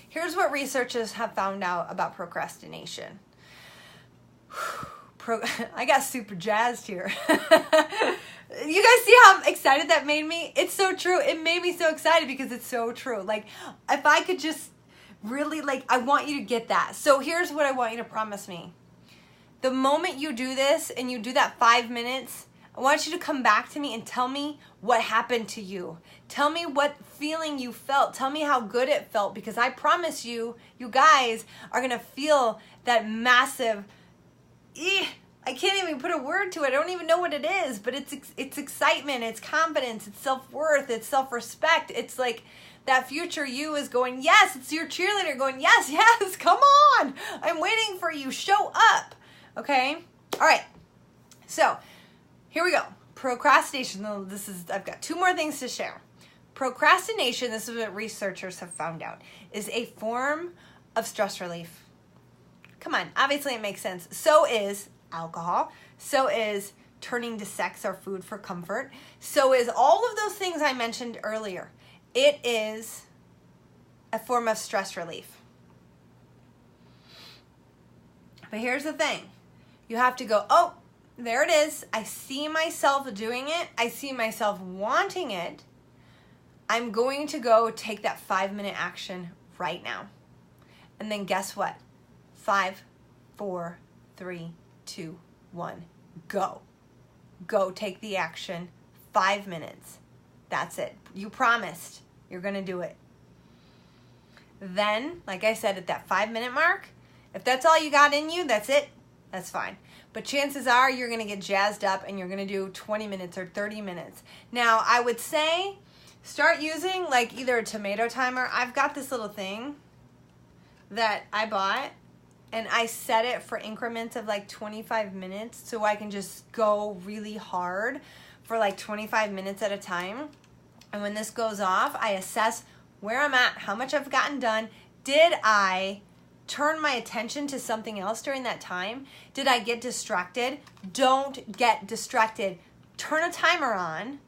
here's what researchers have found out about procrastination. I got super jazzed here. You guys see how excited that made me? It's so true. It made me so excited because it's so true. Like, if I could just really, like, I want you to get that. So here's what I want you to promise me. The moment you do this and you do that 5 minutes, I want you to come back to me and tell me what happened to you. Tell me what feeling you felt. Tell me how good it felt, because I promise you, you guys are going to feel that massive, I can't even put a word to it. I don't even know what it is, but it's excitement, it's confidence, it's self-worth, it's self-respect. It's like that future you is going, yes, it's your cheerleader going, yes, yes, come on. I'm waiting for you. Show up. Okay? All right. So, here we go. Procrastination. I've got 2 more things to share. Procrastination, this is what researchers have found out, is a form of stress relief. Come on, obviously it makes sense. So is alcohol. So is turning to sex or food for comfort. So is all of those things I mentioned earlier. It is a form of stress relief. But here's the thing. You have to go, oh, there it is. I see myself doing it. I see myself wanting it. I'm going to go take that 5-minute action right now. And then guess what? 5, 4, 3, 2, 1, go. Go take the action. 5 minutes. That's it. You promised you're going to do it. Then, like I said, at that 5-minute mark, if that's all you got in you, that's it. That's fine. But chances are you're going to get jazzed up and you're going to do 20 minutes or 30 minutes. Now, I would say start using like either a tomato timer. I've got this little thing that I bought and I set it for increments of like 25 minutes so I can just go really hard for like 25 minutes at a time. And when this goes off, I assess where I'm at, how much I've gotten done. Did I turn my attention to something else during that time? Did I get distracted? Don't get distracted. Turn a timer on.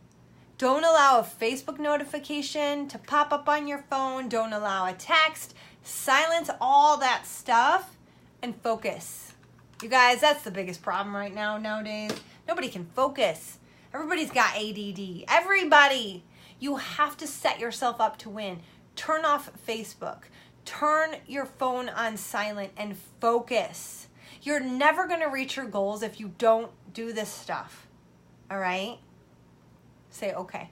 Don't allow a Facebook notification to pop up on your phone. Don't allow a text. Silence all that stuff and focus. You guys, that's the biggest problem right now nowadays. Nobody can focus. Everybody's got ADD. Everybody. You have to set yourself up to win. Turn off Facebook. Turn your phone on silent and focus. You're never going to reach your goals if you don't do this stuff. All right? Say okay.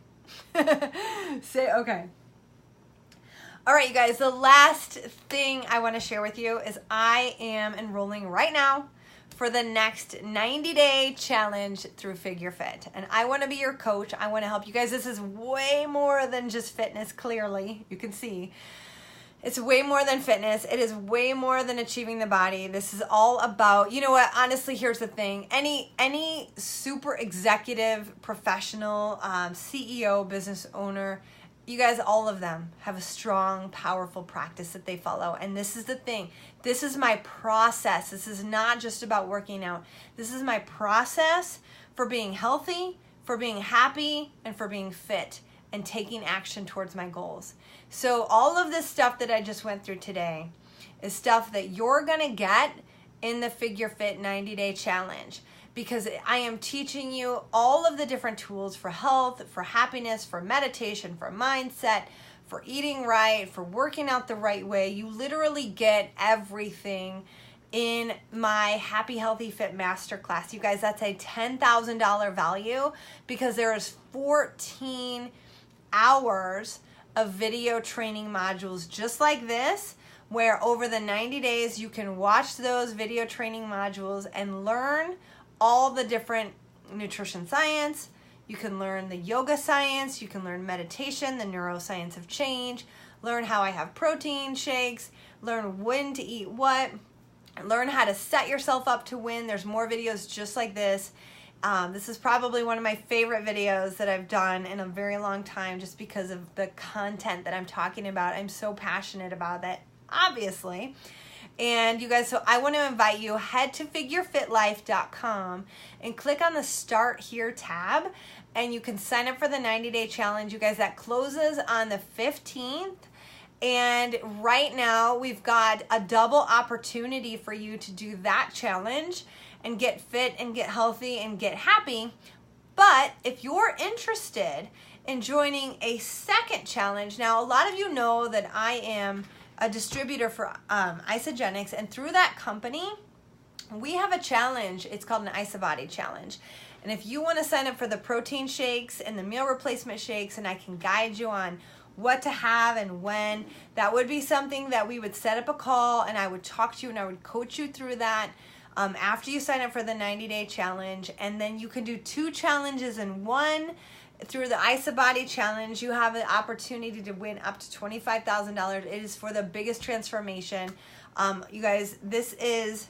Say okay. All right, you guys, the last thing I want to share with you is I am enrolling right now for the next 90-day challenge through figureFIT. And I want to be your coach. I want to help you guys. This is way more than just fitness, clearly. You can see. It's way more than fitness. It is way more than achieving the body. This is all about, you know what, honestly, here's the thing. Any super executive, professional, CEO, business owner, you guys, all of them have a strong, powerful practice that they follow. And this is the thing. This is my process. This is not just about working out. This is my process for being healthy, for being happy, and for being fit and taking action towards my goals. So all of this stuff that I just went through today is stuff that you're going to get in the figureFIT 90-day challenge, because I am teaching you all of the different tools for health, for happiness, for meditation, for mindset, for eating right, for working out the right way. You literally get everything in my Happy Healthy Fit Masterclass. You guys, that's a $10,000 value, because there is 14 hours of video training modules just like this, where over the 90 days you can watch those video training modules and learn all the different nutrition science. You can learn the yoga science, you can learn meditation, the neuroscience of change, learn how I have protein shakes, learn when to eat what, learn how to set yourself up to win. There's more videos just like this. This is probably one of my favorite videos that I've done in a very long time, just because of the content that I'm talking about. I'm so passionate about it, obviously. And you guys, so I want to invite you, head to figurefitlife.com and click on the Start Here tab, and you can sign up for the 90-day challenge. You guys, that closes on the 15th. And right now we've got a double opportunity for you to do that challenge and get fit and get healthy and get happy. But if you're interested in joining a second challenge, now a lot of you know that I am a distributor for Isagenix, and through that company we have a challenge. It's called an Icy Body challenge. And if you want to sign up for the protein shakes and the meal replacement shakes, and I can guide you on what to have and when, that would be something that we would set up a call and I would talk to you and I would coach you through that after you sign up for the 90-day challenge. And then you can do 2 challenges in one. Through the Icy Body challenge, you have an opportunity to win up to $25,000. It is for the biggest transformation. You guys, this is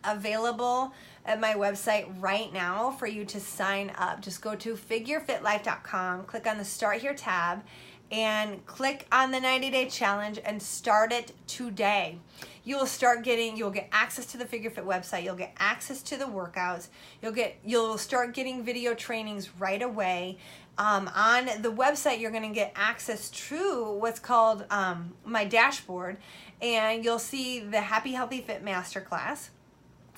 available at my website right now for you to sign up. Just go to figurefitlife.com, click on the Start Here tab, and click on the 90-day challenge and start it today. You'll get access to the figureFIT website. You'll get access to the workouts. You'll start getting video trainings right away. On the website, you're going to get access to what's called my dashboard, and you'll see the Happy Healthy Fit Masterclass,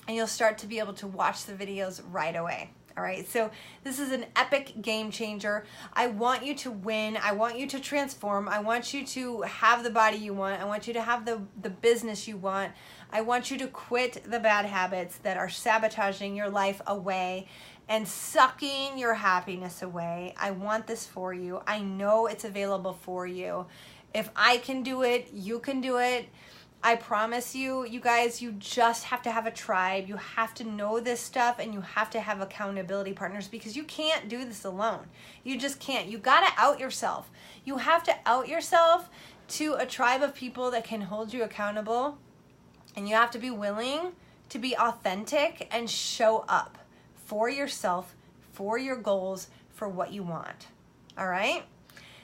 and you'll start to be able to watch the videos right away. All right, so this is an epic game changer. I want you to win. I want you to transform. I want you to have the body you want. I want you to have the business you want. I want you to quit the bad habits that are sabotaging your life away and sucking your happiness away. I want this for you. I know it's available for you. If I can do it, you can do it. I promise you, you guys, you just have to have a tribe. You have to know this stuff, and you have to have accountability partners, because you can't do this alone. You just can't. You got to out yourself. You have to out yourself to a tribe of people that can hold you accountable, and you have to be willing to be authentic and show up for yourself, for your goals, for what you want. All right?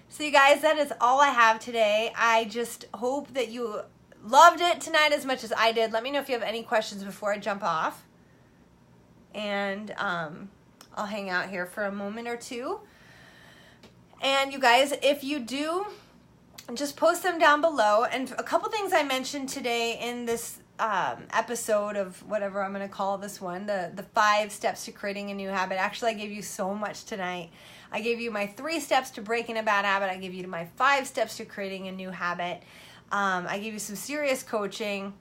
So you guys, that is all I have today. I just hope that you loved it tonight as much as I did. Let me know if you have any questions before I jump off. And I'll hang out here for a moment or two. And you guys, if you do, just post them down below. And a couple things I mentioned today in this episode of whatever I'm going to call this one, the 5 steps to creating a new habit. Actually, I gave you so much tonight. I gave you my 3 steps to breaking a bad habit. I gave you my 5 steps to creating a new habit. I gave you some serious coaching.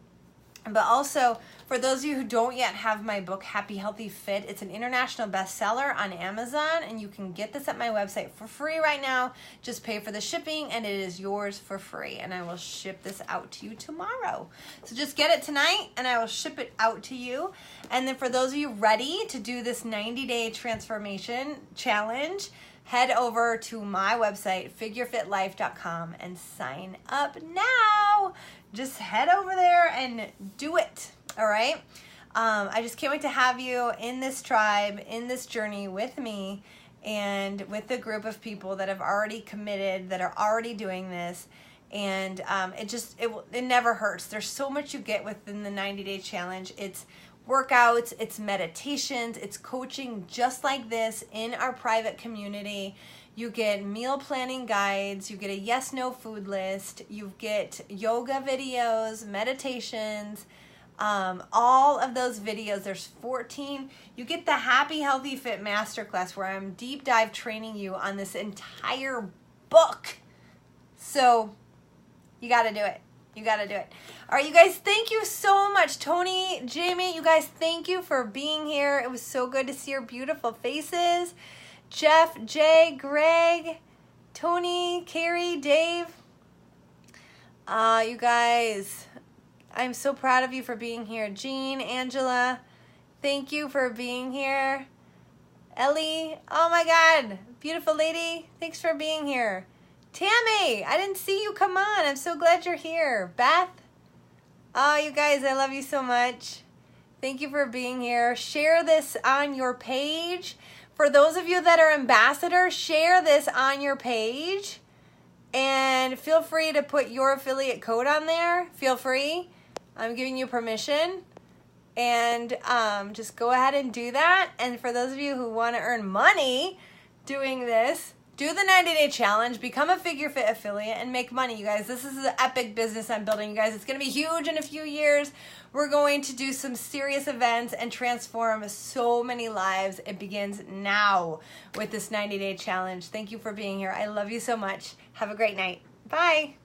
But also, for those of you who don't yet have my book, Happy Healthy Fit, it's an international bestseller on Amazon, and you can get this at my website for free right now. Just pay for the shipping, and it is yours for free, and I will ship this out to you tomorrow. So just get it tonight, and I will ship it out to you. And then for those of you ready to do this 90-day transformation challenge, head over to my website, figureFITlife.com, and sign up now. Just head over there and do it, all right? I just can't wait to have you in this tribe, in this journey with me, and with the group of people that have already committed, that are already doing this. And it never hurts. There's so much you get within the 90-day challenge. It's workouts, it's meditations, it's coaching just like this in our private community. You get meal planning guides, you get a yes/no food list, you get yoga videos, meditations, all of those videos. There's 14. You get the Happy Healthy Fit Masterclass where I'm deep dive training you on this entire book. So you got to do it. You got to do it. All right, you guys, thank you so much. Tony, Jamie, you guys, thank you for being here. It was so good to see your beautiful faces. Jeff, Jay, Greg, Tony, Carrie, Dave. You guys, I'm so proud of you for being here. Jean, Angela, thank you for being here. Ellie, oh my God, beautiful lady, thanks for being here. Tammy, I didn't see you come on. I'm so glad you're here. Beth, oh, you guys, I love you so much. Thank you for being here. Share this on your page. For those of you that are ambassadors, share this on your page. And feel free to put your affiliate code on there. Feel free. I'm giving you permission. And just go ahead and do that. And for those of you who want to earn money doing this, do the 90-day challenge, become a figureFIT affiliate, and make money, you guys. This is an epic business I'm building, you guys. It's going to be huge in a few years. We're going to do some serious events and transform so many lives. It begins now with this 90-day challenge. Thank you for being here. I love you so much. Have a great night. Bye.